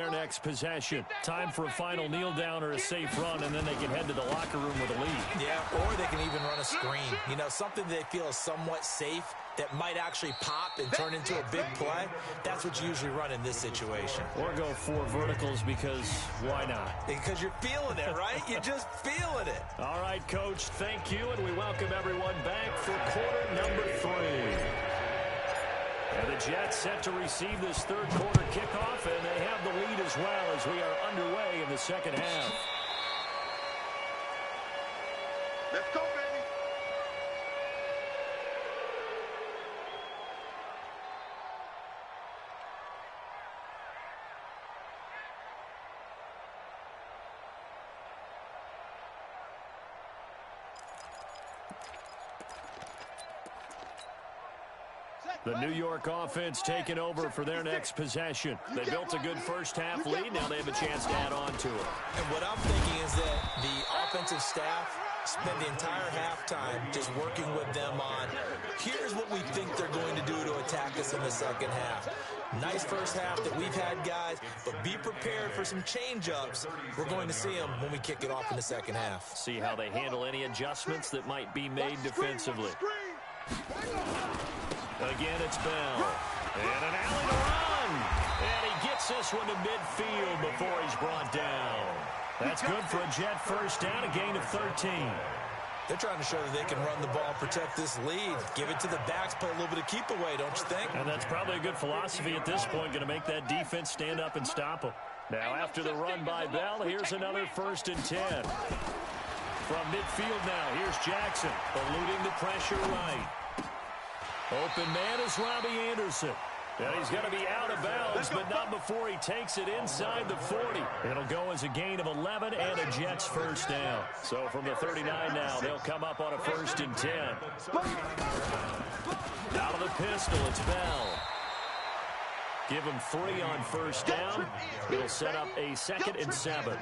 their next possession. Time for a final kneel down or a safe run, and then they can head to the locker room with a lead. Yeah, or they can even run a screen. You know, something they feel is somewhat safe that might actually pop and turn into a big play. That's what you usually run in this situation. Or go 4 verticals because why not? Because you're feeling it, right? You're just feeling it. All right, Coach, thank you, and we welcome everyone back for quarter number 3. And the Jets set to receive this third quarter kickoff, and they have the lead as well as we are underway in the second half. Let's go, baby. The New York offense taking over for their next possession. They built a good first-half lead. Now they have a chance to add on to it. And what I'm thinking is that the offensive staff spend the entire halftime just working with them on, here's what we think they're going to do to attack us in the second half. Nice first half that we've had, guys, but be prepared for some change-ups. We're going to see them when we kick it off in the second half. See how they handle any adjustments that might be made defensively. Again, it's Bell. And an alley to run. And he gets this one to midfield before he's brought down. That's good for a Jet first down, a gain of 13. They're trying to show that they can run the ball, protect this lead. Give it to the backs, play a little bit of keep away, don't you think? And that's probably a good philosophy at this point, going to make that defense stand up and stop them. Now, after the run by Bell, here's another 1st and 10. From midfield now, here's Jackson, eluding the pressure right. Open man is Robbie Anderson. And he's going to be out of bounds, but not before he takes it inside the 40. It'll go as a gain of 11 and a Jets first down. So from the 39 now, they'll come up on a 1st and 10. Out of the pistol, it's Bell. Give him 3 on first down. It'll set up a 2nd and 7.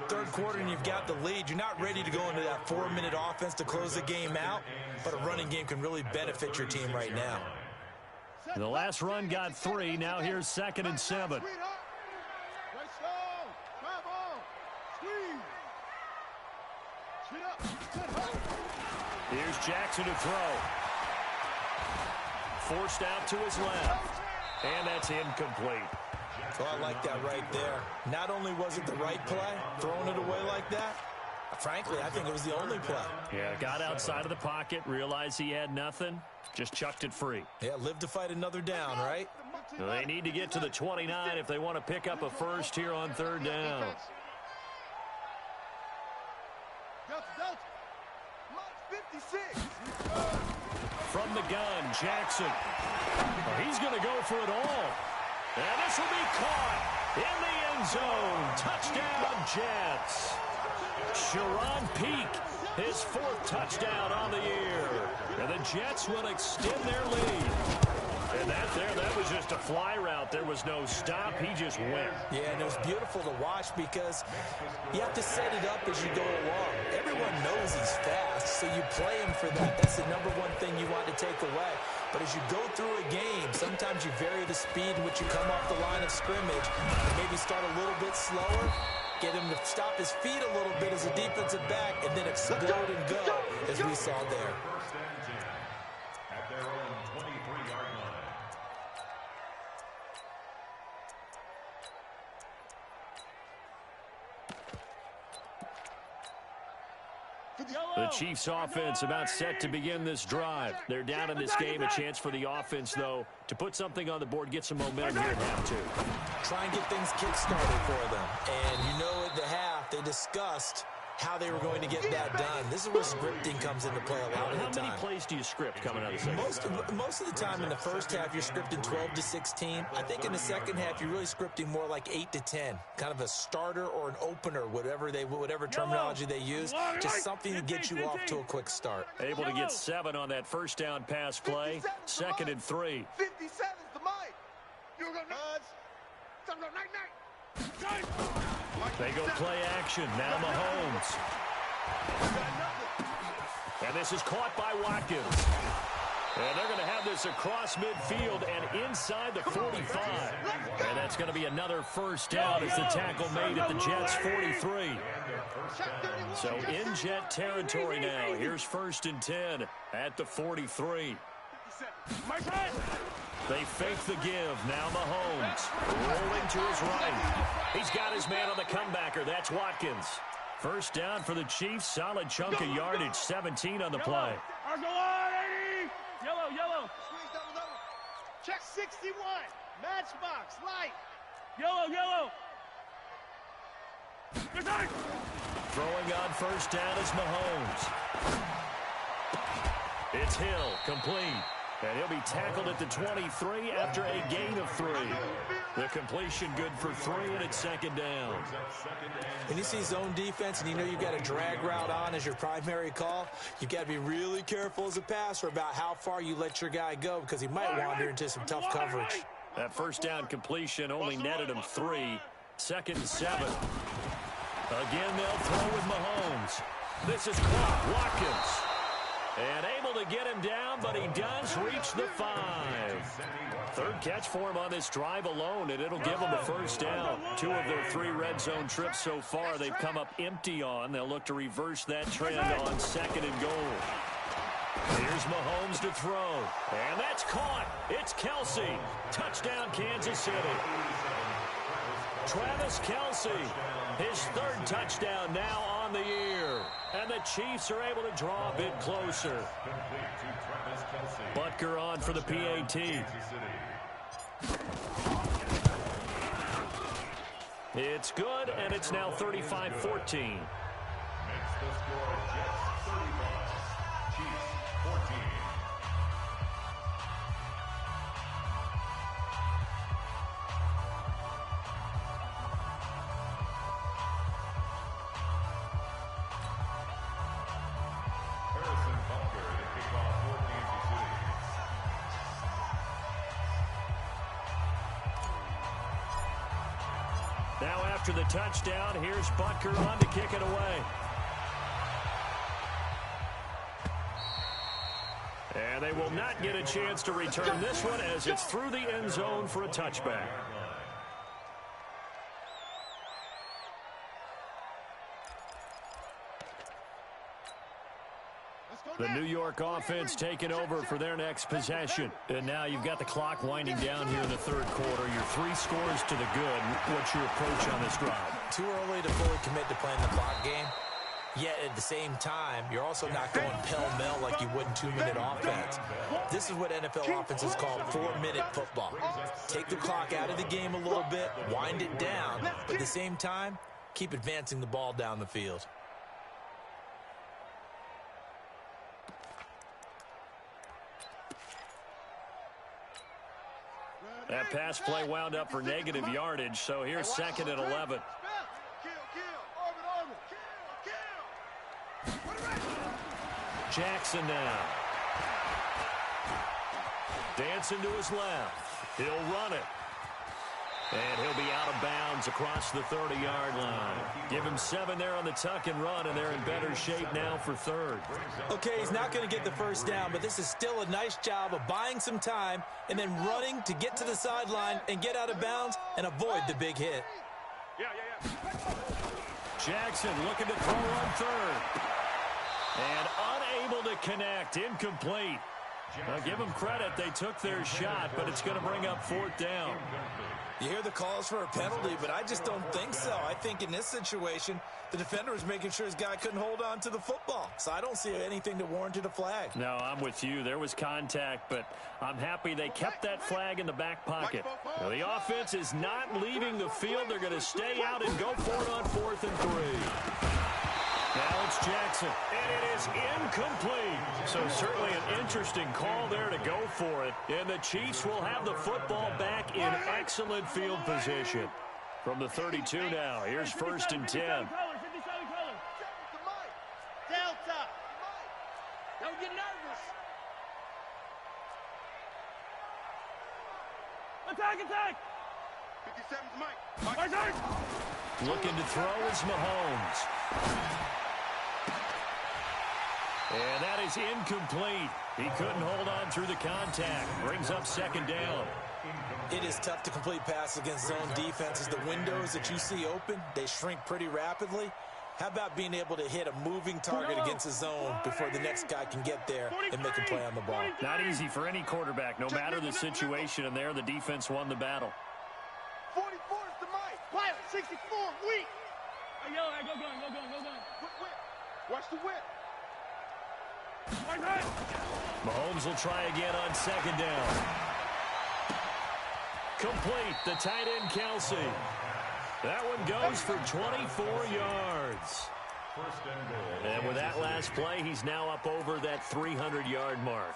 Third quarter and you've got the lead. You're not ready to go into that 4-minute offense to close the game out, but a running game can really benefit your team right now. The last run got 3. Now here's 2nd and 7. Here's Jackson to throw. Forced out to his left. And that's incomplete. So I like that right there. Not only was it the right play, throwing it away like that, frankly, I think it was the only play. Yeah, got outside of the pocket, realized he had nothing, just chucked it free. Yeah, live to fight another down, right? They need to get to the 29 if they want to pick up a first here on 3rd down. From the gun, Jackson. He's going to go for it all. And this will be caught in the end zone. Touchdown, Jets. Sharon Peak, his 4th touchdown on the year. And the Jets will extend their lead. And that was just a fly route. There was no stop. He just went. Yeah, and it was beautiful to watch because you have to set it up as you go along. Everyone knows he's fast, so you play him for that. That's the #1 thing you want to take away. But as you go through a game, sometimes you vary the speed in which you come off the line of scrimmage. And maybe start a little bit slower, get him to stop his feet a little bit as a defensive back, and then explode and go, as we saw there. The Chiefs offense about set to begin this drive. They're down in this game. A chance for the offense, though, to put something on the board, get some momentum here at half 2. Try and get things kick-started for them. And you know at the half, they discussed how they were going to get that done. This is where scripting comes into play a lot of the time. How many plays do you script coming out of the second? Most of the time in the first half, you're scripting 12 to 16. I think in the second half, you're really scripting more like 8 to 10. Kind of a starter or an opener, whatever terminology they use. Just something to get you off to a quick start. Able to get 7 on that first down pass play. 2nd and 3. 57's the mic. You go night. They go play action. Now Mahomes. And this is caught by Watkins. And they're going to have this across midfield and inside the 45. And that's going to be another first down as the tackle made at the Jets' 43. So in Jet territory now. Here's 1st and 10 at the 43. They fake the give. Now Mahomes rolling to his right. He's got his man on the comebacker. That's Watkins. First down for the Chiefs. Solid chunk of yardage. 17 on the play. Yellow, yellow. Check 61. Matchbox, light. Yellow, yellow. Throwing on first down is Mahomes. It's Hill, complete. And he'll be tackled at the 23 after a gain of 3. The completion good for 3, and it's 2nd down. When you see zone defense and you know you've got a drag route on as your primary call, you've got to be really careful as a passer about how far you let your guy go because he might wander into some tough coverage. That first down completion only netted him 3. 2nd and 7. Again, they'll throw with Mahomes. This is caught. Watkins. And able to get him down, but he does reach the 5. 3rd catch for him on this drive alone, and it'll give him a first down. 2 of their 3 red zone trips so far they've come up empty on. They'll look to reverse that trend on 2nd and goal. Here's Mahomes to throw. And that's caught. It's Kelsey. Touchdown, Kansas City. Travis Kelsey, his 3rd touchdown now on the year. And the Chiefs are able to draw a bit closer. Butker on for the PAT. It's good, and it's now 35-14. Now after the touchdown, here's Butker on to kick it away. And they will not get a chance to return this one as it's through the end zone for a touchback. The New York offense taking over for their next possession. And now you've got the clock winding down here in the 3rd quarter. You're 3 scores to the good. What's your approach on this drive? Too early to fully commit to playing the clock game. Yet at the same time, you're also not going pell-mell like you would in 2-minute offense. This is what NFL offenses call 4-minute football. Take the clock out of the game a little bit, wind it down, but at the same time, keep advancing the ball down the field. That pass play wound up for negative yardage, so here's 2nd and 11. Jackson now. Dancing to his left. He'll run it. And he'll be out of bounds across the 30-yard line. Give him 7 there on the tuck and run, and they're in better shape now for 3rd. Okay, he's not going to get the first down, but this is still a nice job of buying some time and then running to get to the sideline and get out of bounds and avoid the big hit. Jackson looking to throw on 3rd. And unable to connect. Incomplete. Now, give them credit. They took their shot, but it's going to bring up 4th down. You hear the calls for a penalty, but I just don't think so. I think in this situation, the defender was making sure his guy couldn't hold on to the football. So I don't see anything that warranted a flag. No, I'm with you. There was contact, but I'm happy they kept that flag in the back pocket. Now, the offense is not leaving the field. They're going to stay out and go for it on 4th and 3. Now it's Jackson, and it is incomplete. So certainly an interesting call there to go for it. And the Chiefs will have the football back in excellent field position. From the 32 now, here's 1st and 10. Delta. Don't get nervous. Attack. 57's Mike. Looking to throw is Mahomes. And that is incomplete. He couldn't hold on through the contact. Brings up second down. It is tough to complete passes against zone defenses. The windows that you see open, they shrink pretty rapidly. How about being able to hit a moving target against a zone before the next guy can get there and make a play on the ball? Not easy for any quarterback, no matter the situation, and there the defense won the battle. 44 is the mic. Quiet, 64, weak. Hey, yo, hey, go gun, go gun, go gun. Whip. Watch the whip. Right. Mahomes will try again on second down. Complete, the tight end Kelsey. That one goes for 24 yards. And with that last play, he's now up over that 300-yard mark.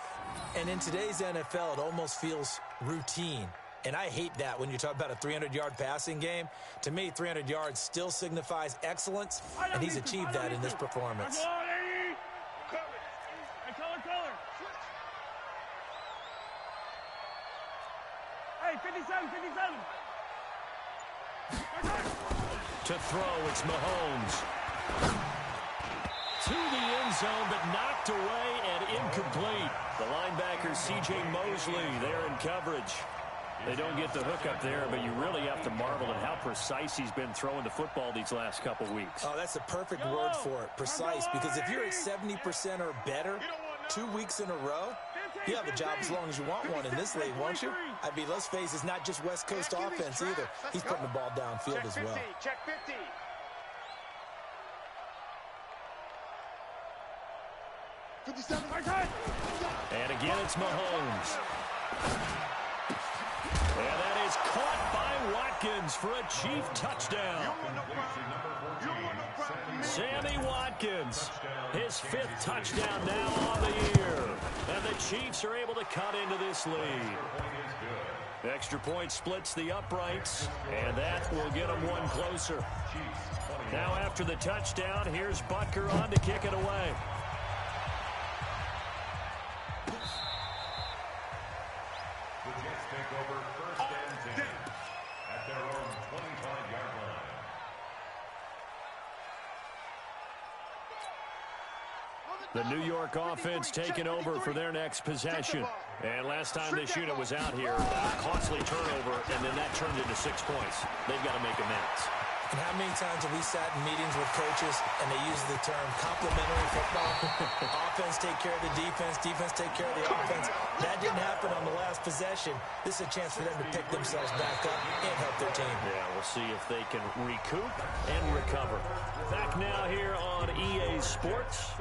And in today's NFL, it almost feels routine. And I hate that when you talk about a 300-yard passing game. To me, 300 yards still signifies excellence, and he's achieved that in this performance. Hey, 57. To throw, it's Mahomes. To the end zone, but knocked away and incomplete. The linebacker, C.J. Mosley, there in coverage. They don't get the hook up there, but you really have to marvel at how precise he's been throwing the football these last couple weeks. Oh, that's a perfect word for it, precise, because if you're at 70% or better 2 weeks in a row, you have a job as long as you want one in this league, won't you? I mean, let's face it, it's not just West Coast offense either. He's putting the ball downfield as well. Check 50. And again, it's Mahomes. And that is caught by Watkins for a Chief touchdown. Sammy Watkins, his 5th touchdown now on the year. And the Chiefs are able to cut into this lead. Extra point splits the uprights, and that will get them one closer. Now after the touchdown, here's Butker on to kick it away. The New York offense taking over for their next possession. And last time this unit was out here, costly turnover, and then that turned into 6 points. They've got to make amends. And how many times have we sat in meetings with coaches and they use the term complementary football? Offense take care of the defense, defense take care of the offense. That didn't happen on the last possession. This is a chance for them to pick themselves back up and help their team. Yeah, we'll see if they can recoup and recover. Back now here on EA Sports.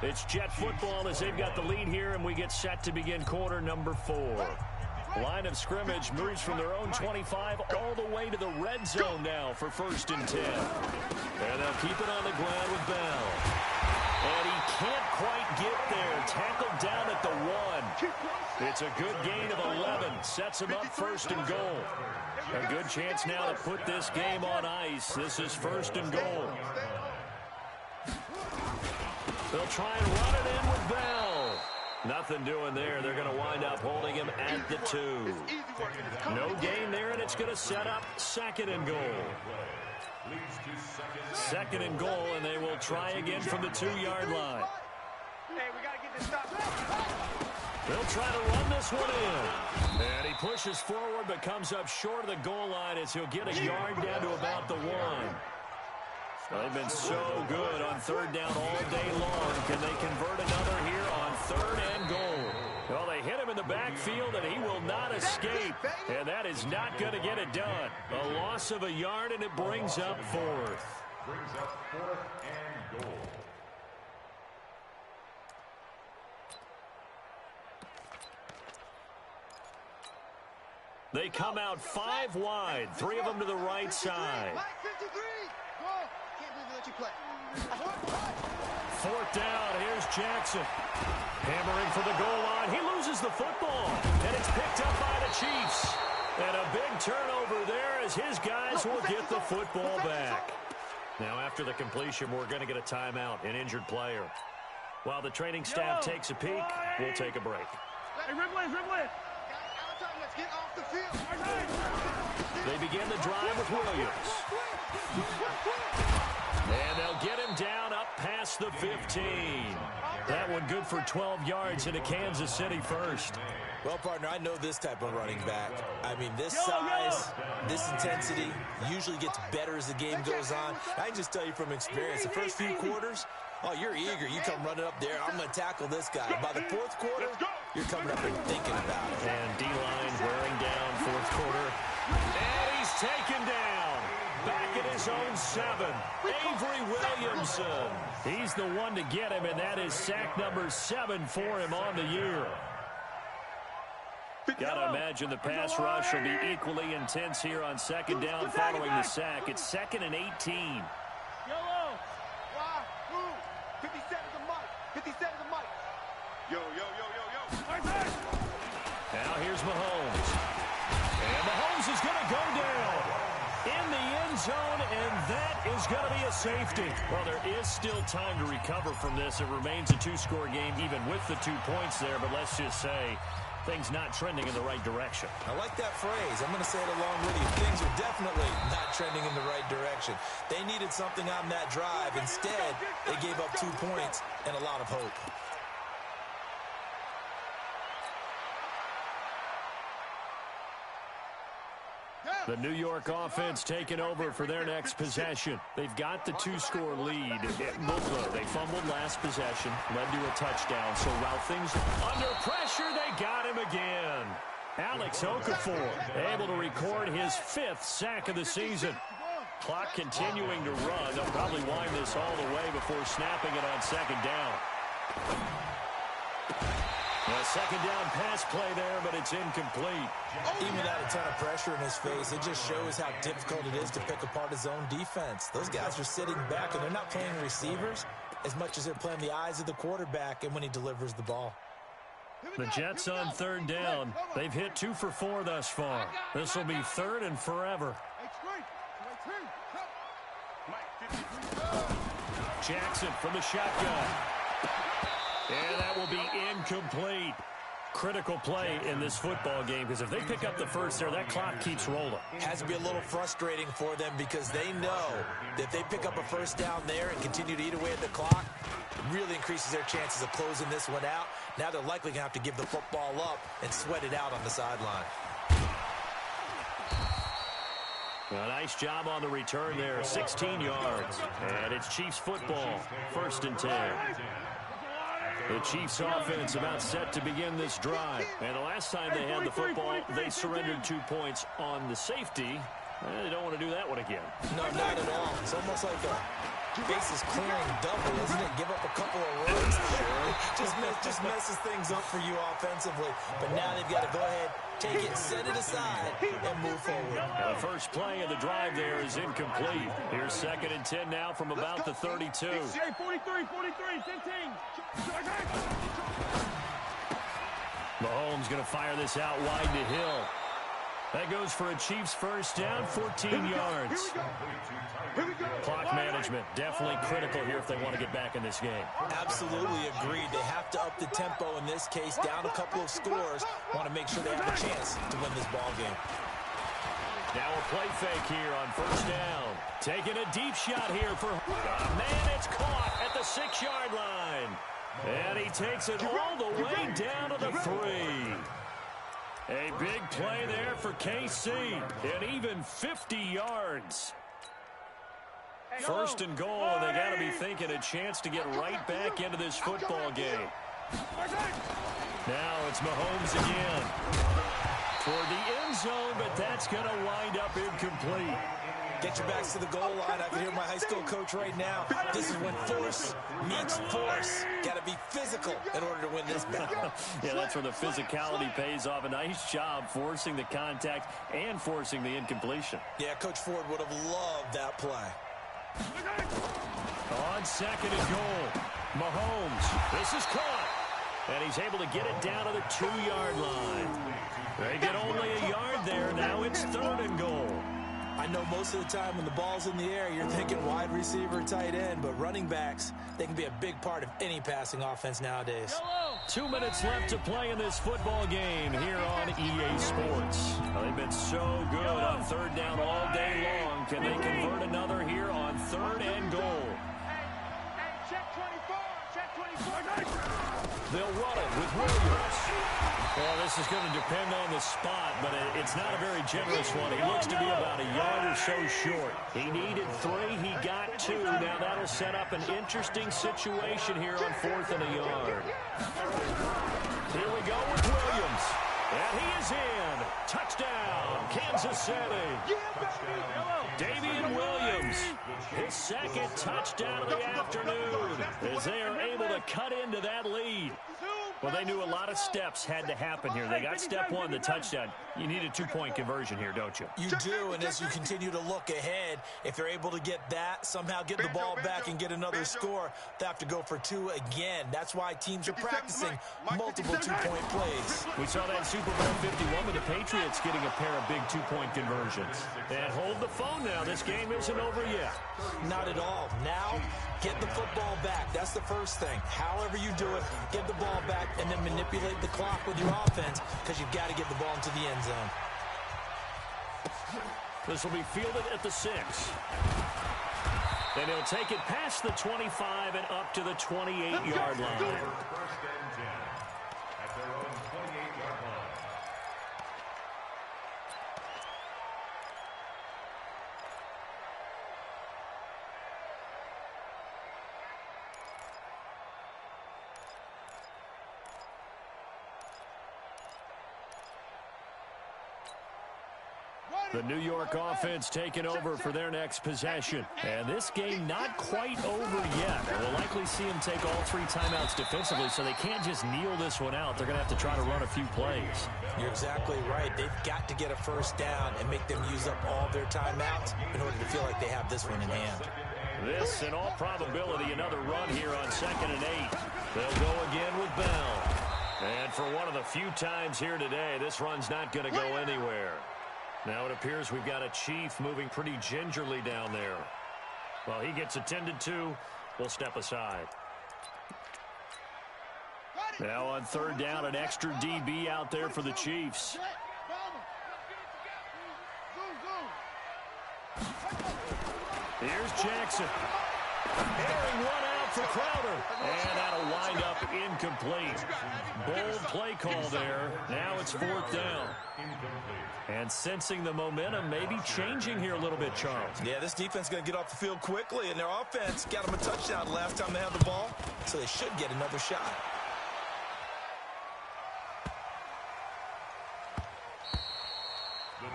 It's Jet football as they've got the lead here, and we get set to begin quarter number 4. Line of scrimmage moves from their own 25 all the way to the red zone now for 1st and 10. And they'll keep it on the ground with Bell. And he can't quite get there. Tackled down at the 1. It's a good gain of 11. Sets him up 1st and goal. A good chance now to put this game on ice. This is 1st and goal. They'll try and run it in with Bell. Nothing doing there. They're going to wind up holding him at the 2. No gain there, and it's going to set up 2nd and goal. 2nd and goal, and they will try again from the 2-yard line. Hey, we got to get this stop. They'll try to run this one in. And he pushes forward, but comes up short of the goal line as he'll get a yard down to about the 1. They've been so good on 3rd down all day long. Can they convert another here on 3rd and goal? Well, they hit him in the backfield, and he will not escape. And that is not going to get it done. A loss of a yard, and it brings up 4th. Brings up 4th and goal. They come out 5 wide, 3 of them to the right side. 4th down, here's Jackson. Hammering for the goal line. He loses the football, and it's picked up by the Chiefs. And a big turnover there as his guys will get the football back. Now, after the completion, we're going to get a timeout, an injured player. While the training staff takes a peek, we'll take a break. Hey, Ripley. Let's get off the field. They begin the drive with Williams. And they'll get him down up past across the 15. That one good for 12 yards into Kansas City first. Well, partner, I know this type of running back. I mean, this size, this intensity usually gets better as the game goes on. I can just tell you from experience, the first few quarters, oh, you're eager. You come running up there, I'm going to tackle this guy. By the fourth quarter, you're coming up and thinking about it. And D-line wearing down fourth quarter. And he's taken down. Back at his own 7. Avery Williamson. He's the one to get him, and that is sack number 7 for him on the year. Got to imagine the pass rush will be equally intense here on second down following the sack. It's 2nd and 18. Yellow. 57 to Mike. 57 to Mike. Yo. Now here's Mahomes. And Mahomes is going to go down in the end zone, and that is going to be a safety. Well, there is still time to recover from this. It remains a 2-score game even with the 2 points there, but let's just say things not trending in the right direction. I like that phrase. I'm going to say it along with you. Things are definitely not trending in the right direction. They needed something on that drive. Instead, they gave up 2 points and a lot of hope. The New York offense taking over for their next possession. They've got the 2-score lead. They fumbled last possession, led to a touchdown. So while things under pressure, they got him again. Alex Okafor able to record his 5th sack of the season. Clock continuing to run. They'll probably wind this all the way before snapping it on second down. A second down pass play there, but it's incomplete. Even without a ton of pressure in his face, it just shows how difficult it is to pick apart his own defense. Those guys are sitting back, and they're not playing receivers as much as they're playing the eyes of the quarterback and when he delivers the ball. The Jets on third down. They've hit 2 for 4 thus far. This will be 3rd and forever. Jackson from the shotgun. And that will be incomplete. Critical play in this football game, because if they pick up the first there, that clock keeps rolling. Has to be a little frustrating for them because they know that if they pick up a first down there and continue to eat away at the clock, it really increases their chances of closing this one out. Now they're likely going to have to give the football up and sweat it out on the sideline. A nice job on the return there, 16 yards. And it's Chiefs football, 1st and 10. The Chiefs offense about set to begin this drive. And the last time they had the football, they surrendered 2 points on the safety. They don't want to do that one again. No, not at all. It's almost like a bases clearing double, isn't it? Give up a couple of runs. Just messes things up for you offensively. But now they've got to go ahead, take it, set it aside, and move forward. And the first play of the drive there is incomplete. Here's 2nd and 10 now from about the 32. Hey, 43, 15. Mahomes going to fire this out wide to Hill. That goes for a Chiefs first down, 14 yards. Clock management, definitely critical here if they want to get back in this game. Absolutely agreed. They have to up the tempo in this case, down a couple of scores. Want to make sure they have a chance to win this ball game. Now a play fake here on first down. Taking a deep shot here for... man, it's caught at the 6-yard line. And he takes it all the way down to the 3. A big play there for KC, and even 50 yards. 1st and goal, and they got to be thinking a chance to get right back into this football game. Now it's Mahomes again. Toward the end zone, but that's going to wind up incomplete. Get your backs to the goal line. I can hear my high school coach right now. This is when force meets force. Got to be physical in order to win this battle. Yeah, that's where the physicality pays off. A nice job forcing the contact and forcing the incompletion. Yeah, Coach Ford would have loved that play. On 2nd and goal, Mahomes. This is caught. And he's able to get it down to the 2-yard line. They get only a yard there. Now it's 3rd and goal. I know most of the time when the ball's in the air, you're thinking wide receiver, tight end, but running backs, they can be a big part of any passing offense nowadays. 2 minutes left to play in this football game here on EA Sports. They've been so good on 3rd down all day long. Can they convert another here on 3rd and goal? Check 24. Check 24. They'll run it with Williams. Well, this is going to depend on the spot, but it's not a very generous one. He looks to be about a yard or so short. He needed 3. He got 2. Now that'll set up an interesting situation here on 4th and a yard. Here we go with Williams. And he is in. Touchdown, Kansas City. Damian Williams, his second touchdown of the afternoon, as they are able to cut into that lead. Well, they knew a lot of steps had to happen here. They got step 1, the touchdown. You need a 2-point conversion here, don't you? You do, and as you continue to look ahead, if they're able to get that, somehow get the ball back and get another score, they have to go for 2 again. That's why teams are practicing multiple 2-point plays. We saw that in Super Bowl 51 with the Patriots getting a pair of big 2-point conversions. And hold the phone now. This game isn't over yet. Not at all. Now, get the football back. That's the first thing. However you do it, get the ball back and then manipulate the clock with your offense because you've got to get the ball into the end zone. This will be fielded at the 6. And he'll take it past the 25 and up to the 28-yard line. First and 10 at their own 28-yard line. The New York offense taking over for their next possession. And this game not quite over yet. We'll likely see them take all 3 timeouts defensively, so they can't just kneel this one out. They're going to have to try to run a few plays. You're exactly right. They've got to get a first down and make them use up all their timeouts in order to feel like they have this one in hand. This, in all probability, another run here on 2nd and 8. They'll go again with Bell. And for one of the few times here today, this run's not going to go anywhere. Now it appears we've got a Chief moving pretty gingerly down there. While he gets attended to, we'll step aside. Now on 3rd down, an extra DB out there for the Chiefs. Here's Jackson. Airing one out for Crowder. And that'll wind up incomplete. Bold play call there. Now it's 4th down. And sensing the momentum maybe changing here a little bit, Charles. Yeah, this defense is going to get off the field quickly, and their offense got them a touchdown last time they had the ball, so they should get another shot.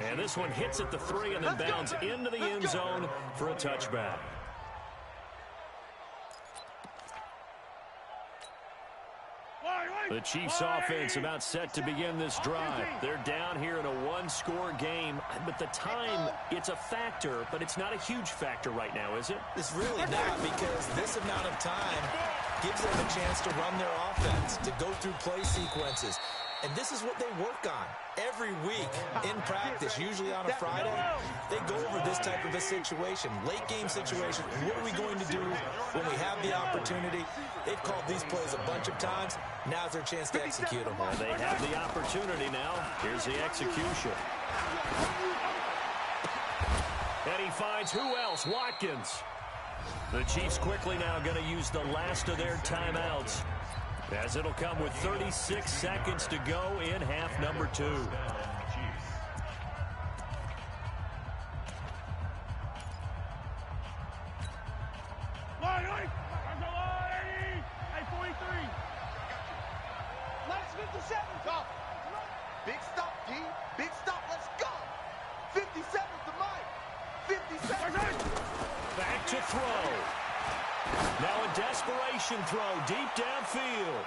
And this one hits at the 3 and then bounds into the end zone for a touchback. The Chiefs offense about set to begin this drive. They're down here in a 1-score game, but the time, it's a factor, but it's not a huge factor right now, is it? It's really not, because this amount of time gives them a chance to run their offense, to go through play sequences. And this is what they work on every week in practice, usually on a Friday. They go over this type of a situation, late game situation. What are we going to do when we have the opportunity? They've called these plays a bunch of times. Now's their chance to execute them. Well, they have the opportunity now. Here's the execution. And he finds who else? Watkins. The Chiefs quickly now going to use the last of their timeouts, as it'll come with 36 seconds to go in half number 2. Big stop, D. Big stop. Let's go. 57 to Mike. 57. Back to throw. Now a desperation throw deep downfield.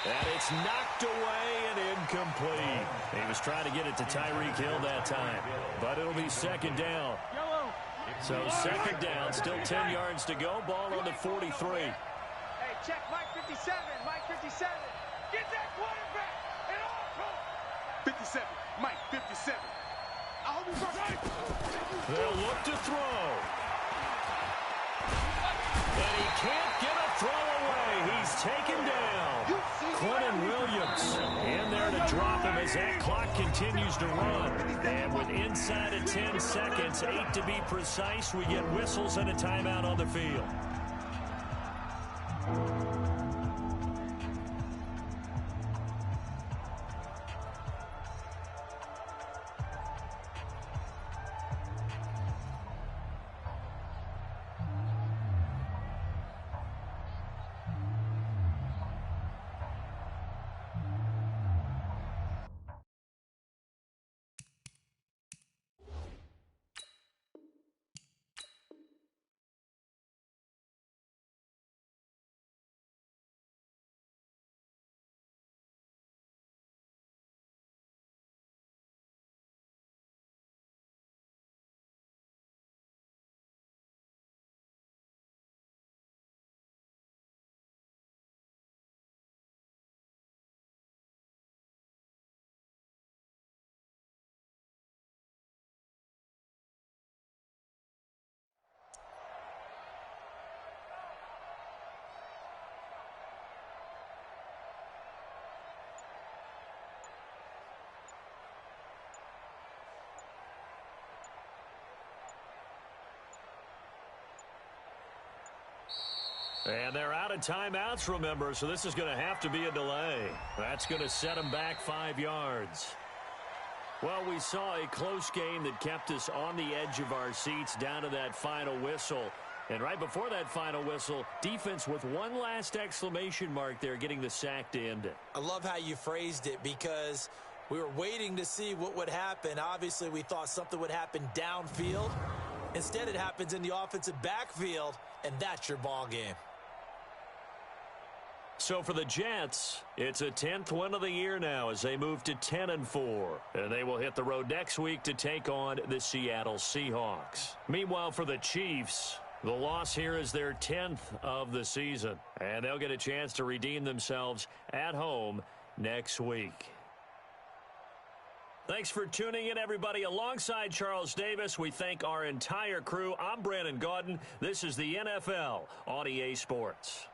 And it's knocked away and incomplete. He was trying to get it to Tyreek Hill that time, but it'll be 2nd down. So 2nd down, still 10 yards to go. Ball on the 43. Hey, check Mike 57. Mike 57. Get that quarterback. And all 57. Mike 57. I hope he's right. They'll look to throw. And he can't get a throw away. He's taken down. Quentin Williams in there to drop him as that clock continues to run. And with inside of 10 seconds, 8 to be precise, we get whistles and a timeout on the field. And they're out of timeouts, remember, so this is going to have to be a delay. That's going to set them back 5 yards. Well, we saw a close game that kept us on the edge of our seats down to that final whistle. And right before that final whistle, defense with one last exclamation mark there, getting the sack to end it. I love how you phrased it because we were waiting to see what would happen. Obviously, we thought something would happen downfield. Instead, it happens in the offensive backfield, and that's your ball game. So for the Jets, it's a 10th win of the year now as they move to 10-4. And they will hit the road next week to take on the Seattle Seahawks. Meanwhile, for the Chiefs, the loss here is their 10th of the season. And they'll get a chance to redeem themselves at home next week. Thanks for tuning in, everybody. Alongside Charles Davis, we thank our entire crew. I'm Brandon Gaudin. This is the NFL on EA Sports.